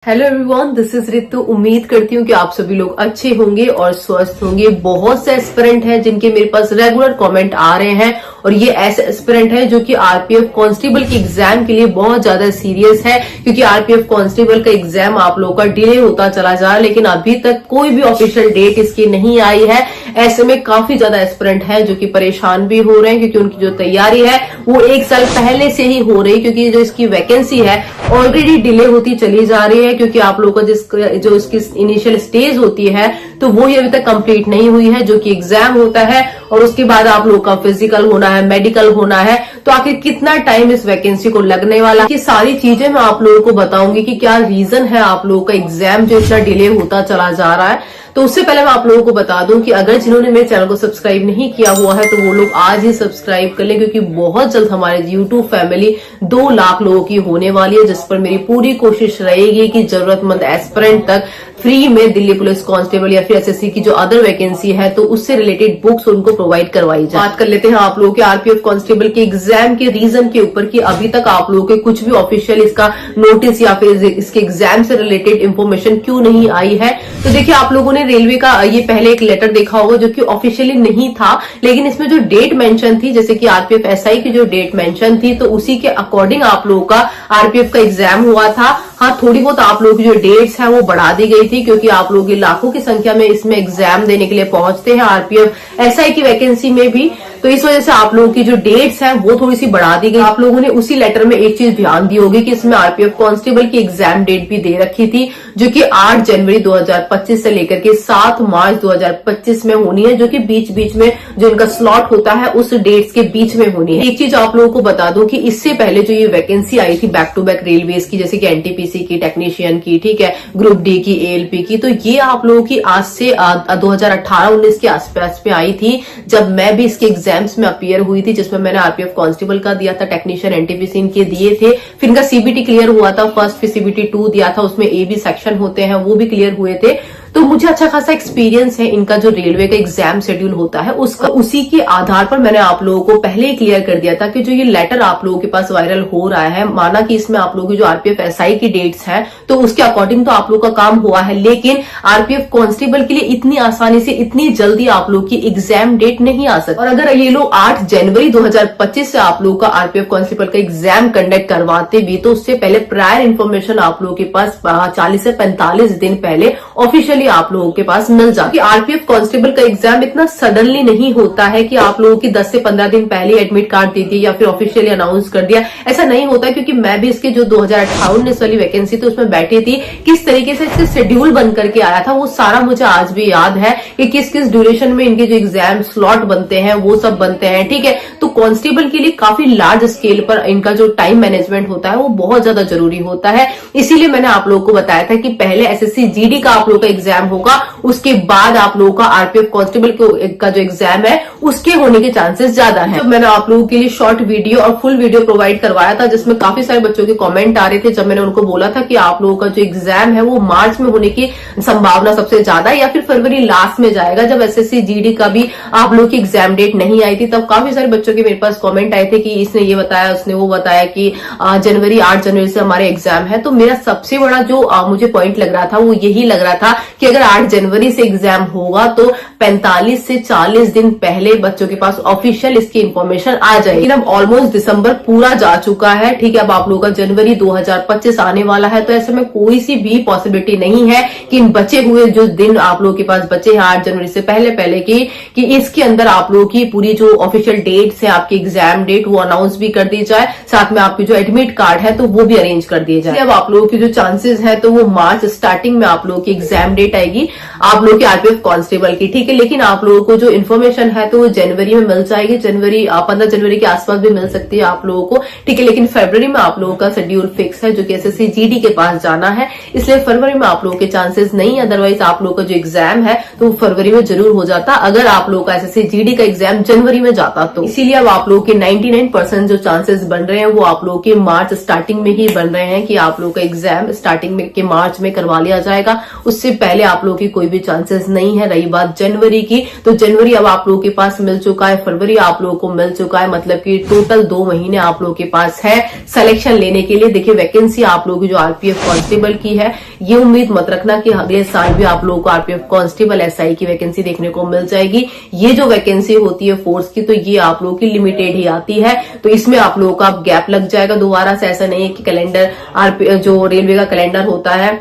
Hello everyone, this is Ritu. उम्मीद करती हूँ कि आप सभी लोग अच्छे होंगे और स्वस्थ होंगे। बहुत से एस्पिरेंट हैं जिनके मेरे पास रेगुलर कमेंट आ रहे हैं और ये ऐसे एस्पिरेंट है जो कि आरपीएफ कांस्टेबल के एग्जाम के लिए बहुत ज्यादा सीरियस है, क्योंकि आरपीएफ कांस्टेबल का एग्जाम आप लोगों का डिले होता चला जा रहा है, लेकिन अभी तक कोई भी ऑफिशियल डेट इसकी नहीं आई है। ऐसे में काफी ज्यादा एस्पिरेंट है जो कि परेशान भी हो रहे हैं, क्योंकि उनकी जो तैयारी है वो 1 साल पहले से ही हो रही है, क्योंकि जो इसकी वैकेंसी है ऑलरेडी डिले होती चली जा रही है, क्योंकि आप लोगों का जो इसकी इनिशियल स्टेज होती है तो वो ही अभी तक कंप्लीट नहीं हुई है, जो कि एग्जाम होता है और उसके बाद आप लोगों का फिजिकल होना है, मेडिकल होना है। तो आखिर कितना टाइम इस वैकेंसी को लगने वाला है, ये सारी चीजें मैं आप लोगों को बताऊंगी कि क्या रीजन है आप लोगों का एग्जाम जो इतना डिले होता चला जा रहा है। तो उससे पहले मैं आप लोगों को बता दूं कि अगर जिन्होंने मेरे चैनल को सब्सक्राइब नहीं किया हुआ है तो वो लोग आज ही सब्सक्राइब कर लें, क्योंकि बहुत जल्द हमारे यूट्यूब फैमिली 2 लाख लोगों की होने वाली है, जिस पर मेरी पूरी कोशिश रहेगी कि जरूरतमंद एस्पिरेंट तक फ्री में दिल्ली पुलिस कांस्टेबल या फिर एसएससी की जो अदर वैकेंसी है तो उससे रिलेटेड बुक्स उनको प्रोवाइड करवाई जाए। बात कर लेते हैं आप लोगों के आरपीएफ कांस्टेबल के एग्जाम के रीजन के ऊपर कि अभी तक आप लोगों के कुछ भी ऑफिशियल इसका नोटिस या फिर इसके एग्जाम से रिलेटेड इंफॉर्मेशन क्यों नहीं आई है। तो देखिए, आप लोगों ने रेलवे का ये पहले एक लेटर देखा होगा जो कि ऑफिशियली नहीं था, लेकिन इसमें जो डेट मेंशन थी, जैसे कि आरपीएफ एसआई की जो डेट मेंशन थी, तो उसी के अकॉर्डिंग आप लोगों का आरपीएफ का एग्जाम हुआ था। हाँ, थोड़ी बहुत आप लोगों की जो डेट्स है वो बढ़ा दी गई थी, क्योंकि आप लोग लाखों की संख्या में इसमें एग्जाम देने के लिए पहुंचते हैं आरपीएफ एसआई की वैकेंसी में भी, तो इस वजह से आप लोगों की जो डेट्स हैं वो थोड़ी सी बढ़ा दी गई। आप लोगों ने उसी लेटर में एक चीज ध्यान दी होगी कि इसमें आरपीएफ कांस्टेबल की एग्जाम डेट भी दे रखी थी, जो कि 8 जनवरी 2025 से लेकर के 7 मार्च 2025 में होनी है, जो कि बीच बीच में जो इनका स्लॉट होता है उस डेट्स के बीच में होनी है। एक चीज आप लोगों को बता दूं कि इससे पहले जो ये वैकेंसी आई थी बैक टू बैक रेलवेज की, जैसे कि एनटीपीसी की, टेक्नीशियन की, ठीक है, ग्रुप डी की, एएलपी की, तो ये आप लोगों की आज से 2018-19 के आसपास में आई थी, जब मैं भी इसके एग्जाम्स में अपीयर हुई थी, जिसमें मैंने आरपीएफ कांस्टेबल का दिया था, टेक्नीशियन एनटीपीसी इनके दिए थे, फिर इनका सीबीटी क्लियर हुआ था फर्स्ट, फिर सीबीटी 2 दिया था, उसमें ए बी सेक्शन होते हैं वो भी क्लियर हुए थे। तो मुझे अच्छा खासा एक्सपीरियंस है इनका जो रेलवे का एग्जाम शेड्यूल होता है उसका, उसी के आधार पर मैंने आप लोगों को पहले ही क्लियर कर दिया था कि जो ये लेटर आप लोगों के पास वायरल हो रहा है, माना कि इसमें आप लोगों की जो आरपीएफ एसआई की डेट्स हैं तो उसके अकॉर्डिंग तो आप लोगों का काम हुआ है, लेकिन आरपीएफ कांस्टेबल के लिए इतनी आसानी से इतनी जल्दी आप लोग की एग्जाम डेट नहीं आ सकती। और अगर ये लोग 8 जनवरी 2025 से आप लोगों का आरपीएफ कांस्टेबल का एग्जाम कंडक्ट करवाते भी, तो उससे पहले प्रायर इन्फॉर्मेशन आप लोगों के पास 40 से 45 दिन पहले ऑफिशियली आप लोगों के पास मिल जाती। आरपीएफ कांस्टेबल का एग्जाम इतना सडनली नहीं होता है कि आप लोगों की 10 से 15 दिन पहले एडमिट कार्ड दे दिया या फिर ऑफिशियली अनाउंस कर दिया, ऐसा नहीं होता। क्योंकि मैं भी इसके जो 2018-19 वाली वैकेंसी थी उसमें बैठी थी, किस तरीके से इससे शेड्यूल बन करके आया था वो सारा मुझे आज भी याद है कि किस किस ड्यूरेशन में इनके जो एग्जाम स्लॉट बनते हैं वो सब बनते हैं, ठीक है। तो कांस्टेबल के लिए काफी लार्ज स्केल पर इनका जो टाइम मैनेजमेंट होता है वो बहुत ज्यादा जरूरी होता है। इसीलिए मैंने आप लोगों को बताया था कि पहले एसएससी जीडी का आप लोगों का एग्जाम होगा, उसके बाद आप लोगों का आरपीएफ कांस्टेबल का जो एग्जाम है उसके होने के चांसेस ज्यादा है। तो मैंने आप लोगों के लिए शॉर्ट वीडियो और फुल वीडियो प्रोवाइड करवाया था, जिसमें काफी सारे बच्चों के कमेंट आ रहे थे, जब मैंने उनको बोला था कि आप लोगों का जो एग्जाम है वो मार्च में होने की संभावना सबसे ज्यादा है या फिर फरवरी लास्ट में जाएगा। जब एसएससी जीडी का भी आप लोगों की एग्जाम डेट नहीं आई थी तब काफी सारे बच्चों के मेरे पास कमेंट आए थे कि इसने ये बताया, उसने वो बताया कि 8 जनवरी से हमारे एग्जाम है। तो मेरा सबसे बड़ा जो मुझे पॉइंट लग रहा था वो यही लग रहा था कि अगर 8 जनवरी से एग्जाम होगा तो 45 से 40 दिन पहले बच्चों के पास ऑफिशियल इसकी इंफॉर्मेशन आ जाएगी। लेकिन अब ऑलमोस्ट दिसंबर पूरा जा चुका है, ठीक है। अब आप लोगों का जनवरी 2025 आने वाला है, तो ऐसे में कोई सी भी पॉसिबिलिटी नहीं है कि इन बचे हुए जो दिन आप लोगों के पास बचे हैं 8 जनवरी से पहले कि इसके अंदर आप लोगों की पूरी जो ऑफिशियल डेट्स है आपकी एग्जाम डेट वो अनाउंस भी कर दी जाए, साथ में आपकी जो एडमिट कार्ड है तो वो भी अरेंज कर दिए जाए। अब आप लोगों की जो चांसेस है तो वो मार्च स्टार्टिंग में आप लोगों की एग्जाम डेट आएगी आप लोगों के आरपीएफ कांस्टेबल की, ठीक है। लेकिन आप लोगों को जो इन्फॉर्मेशन है तो वो जनवरी में मिल जाएगी, 15 जनवरी के आसपास भी मिल सकती है आप लोगों को, ठीक है। लेकिन फरवरी में आप लोगों का शेड्यूल फिक्स है जो कि एसएससी जीडी के पास जाना है, इसलिए फरवरी में आप लोगों के चांसेस नहीं। अदरवाइज आप लोगों का जो एग्जाम है तो वो फरवरी में जरूर हो जाता अगर आप लोगों का एसएससी जीडी का एग्जाम जनवरी में जाता तो। इसीलिए अब आप लोगों के 99% जो चांसेस बन रहे हैं वो आप लोगों के मार्च स्टार्टिंग में ही बन रहे हैं कि आप लोगों का एग्जाम स्टार्टिंग में के मार्च में करवा लिया जाएगा। उससे पहले पहले आप लोगों की कोई भी चांसेस नहीं है। रही बात जनवरी की, तो जनवरी अब आप लोगों के पास मिल चुका है, फरवरी आप लोगों को मिल चुका है, मतलब कि टोटल 2 महीने आप लोगों के पास है सिलेक्शन लेने के लिए। देखिए वैकेंसी आप लोगों की जो आरपीएफ कांस्टेबल की है, ये उम्मीद मत रखना कि अगले साल भी आप लोगों को आरपीएफ कांस्टेबल एसआई की वैकेंसी देखने को मिल जाएगी। ये जो वैकेंसी होती है फोर्स की, तो ये आप लोगों की लिमिटेड ही आती है, तो इसमें आप लोगों का गैप लग जाएगा दोबारा से। ऐसा नहीं है कि कैलेंडर जो रेलवे का कैलेंडर होता है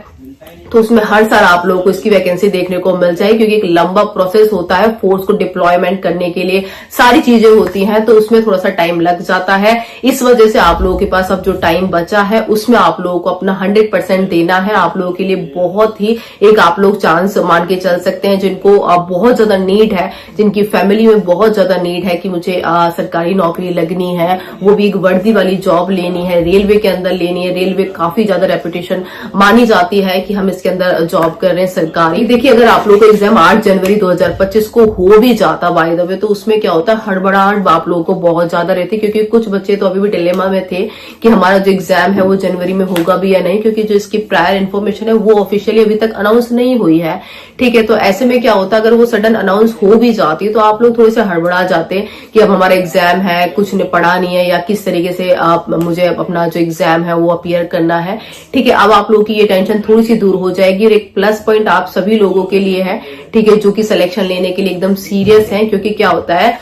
तो उसमें हर साल आप लोगों को इसकी वैकेंसी देखने को मिल जाएगी, क्योंकि एक लंबा प्रोसेस होता है फोर्स को डिप्लॉयमेंट करने के लिए, सारी चीजें होती हैं, तो उसमें थोड़ा सा टाइम लग जाता है। इस वजह से आप लोगों के पास अब जो टाइम बचा है उसमें आप लोगों को अपना 100% देना है। आप लोगों के लिए बहुत ही एक आप लोग चांस मान के चल सकते हैं, जिनको बहुत ज्यादा नीड है, जिनकी फैमिली में बहुत ज्यादा नीड है कि मुझे सरकारी नौकरी लगनी है, वो भी एक वर्दी वाली जॉब लेनी है, रेलवे के अंदर लेनी है। रेलवे काफी ज्यादा रेपुटेशन मानी जाती है कि हम इसके अंदर जॉब कर रहे हैं सरकारी। देखिए अगर आप लोगों का एग्जाम 8 जनवरी 2025 को हो भी जाता बाय द वे, तो उसमें क्या होता है, हड़बड़ाहट आप लोगों को बहुत ज्यादा रहती है, क्योंकि कुछ बच्चे तो अभी भी डिलेमा में थे कि हमारा जो एग्जाम है वो जनवरी में होगा भी या नहीं, क्योंकि जो इसकी प्रायर इन्फॉर्मेशन है वो ऑफिशियली अभी तक अनाउंस नहीं हुई है। ठीक है, तो ऐसे में क्या होता है, अगर वो सडन अनाउंस हो भी जाती है तो आप लोग थोड़े से हड़बड़ा जाते कि अब हमारा एग्जाम है, कुछ ने पढ़ा नहीं है, या किस तरीके से मुझे अपना जो एग्जाम है वो अपीयर करना है। ठीक है, अब आप लोगों की ये टेंशन थोड़ी सी दूर हो जाएगी। और एक प्लस पॉइंट आप सभी लोगों के लिए है, ठीक है, जो कि सिलेक्शन लेने के लिए एकदम सीरियस है, क्योंकि क्या होता है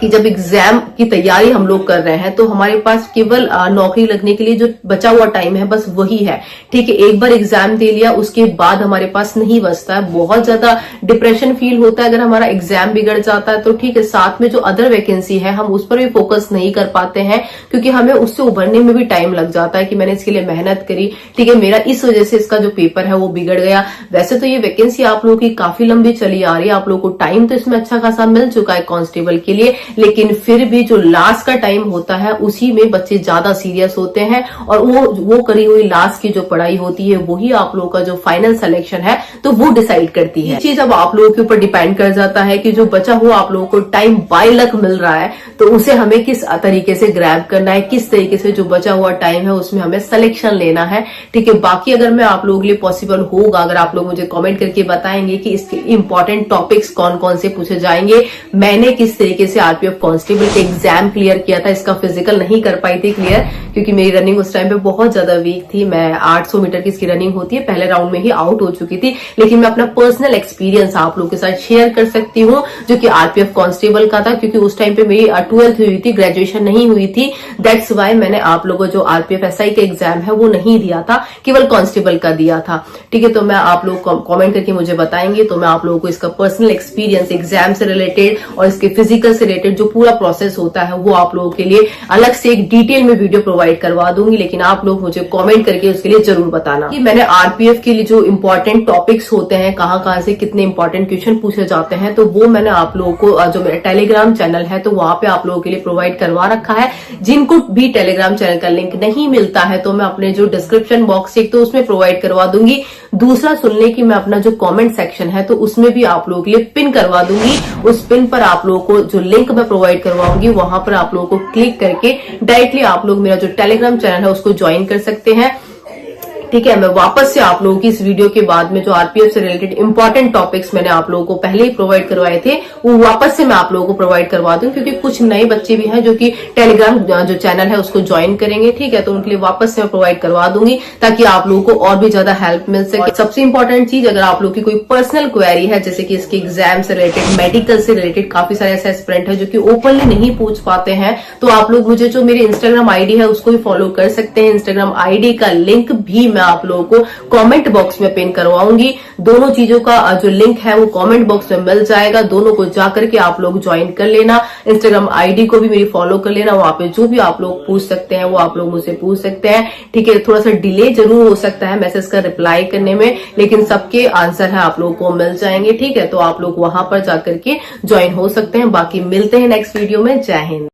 कि जब एग्जाम की तैयारी हम लोग कर रहे हैं तो हमारे पास केवल नौकरी लगने के लिए जो बचा हुआ टाइम है बस वही है। ठीक है, एक बार एग्जाम दे लिया उसके बाद हमारे पास नहीं बचता है। बहुत ज्यादा डिप्रेशन फील होता है अगर हमारा एग्जाम बिगड़ जाता है तो। ठीक है, साथ में जो अदर वैकेंसी है हम उस पर भी फोकस नहीं कर पाते हैं, क्योंकि हमें उससे उभरने में भी टाइम लग जाता है कि मैंने इसके लिए मेहनत करी, ठीक है, मेरा इस वजह से इसका जो पेपर है वो बिगड़ गया। वैसे तो ये वैकेंसी आप लोगों की काफी लंबी चली आ रही है, आप लोगों को टाइम तो इसमें अच्छा खासा मिल चुका है कांस्टेबल के लिए, लेकिन फिर भी जो लास्ट का टाइम होता है उसी में बच्चे ज्यादा सीरियस होते हैं, और वो करी हुई लास्ट की जो पढ़ाई होती है वही आप लोगों का जो फाइनल सिलेक्शन है तो वो डिसाइड करती है। ये चीज अब आप लोगों के ऊपर डिपेंड कर जाता है कि जो बचा हुआ आप लोगों को टाइम बाय लक मिल रहा है तो उसे हमें किस तरीके से ग्रैब करना है, किस तरीके से जो बचा हुआ टाइम है उसमें हमें सिलेक्शन लेना है। ठीक है, बाकी अगर मैं आप लोगों के लिए पॉसिबल होगा, अगर आप लोग मुझे कमेंट करके बताएंगे कि इसके इंपॉर्टेंट टॉपिक्स कौन कौन से पूछे जाएंगे, मैंने किस तरीके से आरपीएफ कांस्टेबल के एग्जाम क्लियर किया था, इसका फिजिकल नहीं कर पाई थी क्लियर, क्योंकि मेरी रनिंग उस टाइम पे बहुत ज्यादा वीक थी। मैं 800 मीटर की इसकी रनिंग होती है, पहले राउंड में ही आउट हो चुकी थी, लेकिन मैं अपना पर्सनल एक्सपीरियंस आप लोगों के साथ शेयर कर सकती हूँ जो कि आरपीएफ कांस्टेबल का था, क्योंकि उस टाइम पे मेरी 12th हुई थी, ग्रेजुएशन नहीं हुई थी। दैट्स वाई मैंने आप लोगों जो आरपीएफ एसआई का एग्जाम है वो नहीं दिया था, केवल कांस्टेबल का दिया था। ठीक है, तो मैं आप लोग कमेंट करके मुझे बताएंगे तो मैं आप लोगों को इसका पर्सनल एक्सपीरियंस एग्जाम से रिलेटेड और इसके फिजिकल से रिलेटेड जो पूरा प्रोसेस होता है वो आप लोगों के लिए अलग से एक डिटेल में वीडियो प्रोवाइड करवा दूंगी, लेकिन आप लोग मुझे कमेंट करके उसके लिए जरूर बताना कि मैंने आरपीएफ के लिए जो इंपॉर्टेंट टॉपिक्स होते हैं, कहां से कितने इंपॉर्टेंट क्वेश्चन पूछे जाते हैं, तो वो मैंने आप लोगों को जो मेरा टेलीग्राम चैनल है तो वहां पे आप लोगों के लिए प्रोवाइड करवा रखा है। जिनको भी टेलीग्राम चैनल का लिंक नहीं मिलता है तो मैं अपने जो डिस्क्रिप्शन बॉक्स एक तो उसमें प्रोवाइड करवा दूंगी, दूसरा सुनने की मैं अपना जो कमेंट सेक्शन है तो उसमें भी आप लोगों के लिए पिन करवा दूंगी। उस पिन पर आप लोगों को जो लिंक मैं प्रोवाइड करवाऊंगी वहां पर आप लोगों को क्लिक करके डायरेक्टली आप लोग मेरा जो टेलीग्राम चैनल है उसको ज्वाइन कर सकते हैं। ठीक है, मैं वापस से आप लोगों की इस वीडियो के बाद में जो आरपीएफ से रिलेटेड इंपॉर्टेंट टॉपिक्स मैंने आप लोगों को पहले ही प्रोवाइड करवाए थे वो वापस से मैं आप लोगों को प्रोवाइड करवा दूं, क्योंकि कुछ नए बच्चे भी हैं जो कि टेलीग्राम जो चैनल है उसको ज्वाइन करेंगे। ठीक है, तो उनके लिए वापस से मैं प्रोवाइड करवा दूंगी ताकि आप लोगों को और भी ज्यादा हेल्प मिल सके। सबसे इंपॉर्टेंट चीज, अगर आप लोग की कोई पर्सनल क्वेरी है, जैसे कि इसके एग्जाम से रिलेटेड, मेडिकल से रिलेटेड, काफी सारे ऐसे एस्पिरेंट है जो कि ओपनली नहीं पूछ पाते हैं, तो आप लोग मुझे जो मेरी इंस्टाग्राम आईडी है उसको भी फॉलो कर सकते हैं। इंस्टाग्राम आईडी का लिंक भी मैं आप लोगों को कमेंट बॉक्स में पिन करवाऊंगी। दोनों चीजों का जो लिंक है वो कमेंट बॉक्स में मिल जाएगा, दोनों को जाकर के आप लोग ज्वाइन कर लेना। इंस्टाग्राम आईडी को भी मेरी फॉलो कर लेना, वहां पे जो भी आप लोग पूछ सकते हैं वो आप लोग मुझसे पूछ सकते हैं। ठीक है, थोड़ा सा डिले जरूर हो सकता है मैसेज का रिप्लाई करने में, लेकिन सबके आंसर है आप लोगों को मिल जाएंगे। ठीक है, तो आप लोग वहां पर जाकर के ज्वाइन हो सकते हैं। बाकी मिलते हैं नेक्स्ट वीडियो में। जय हिंद।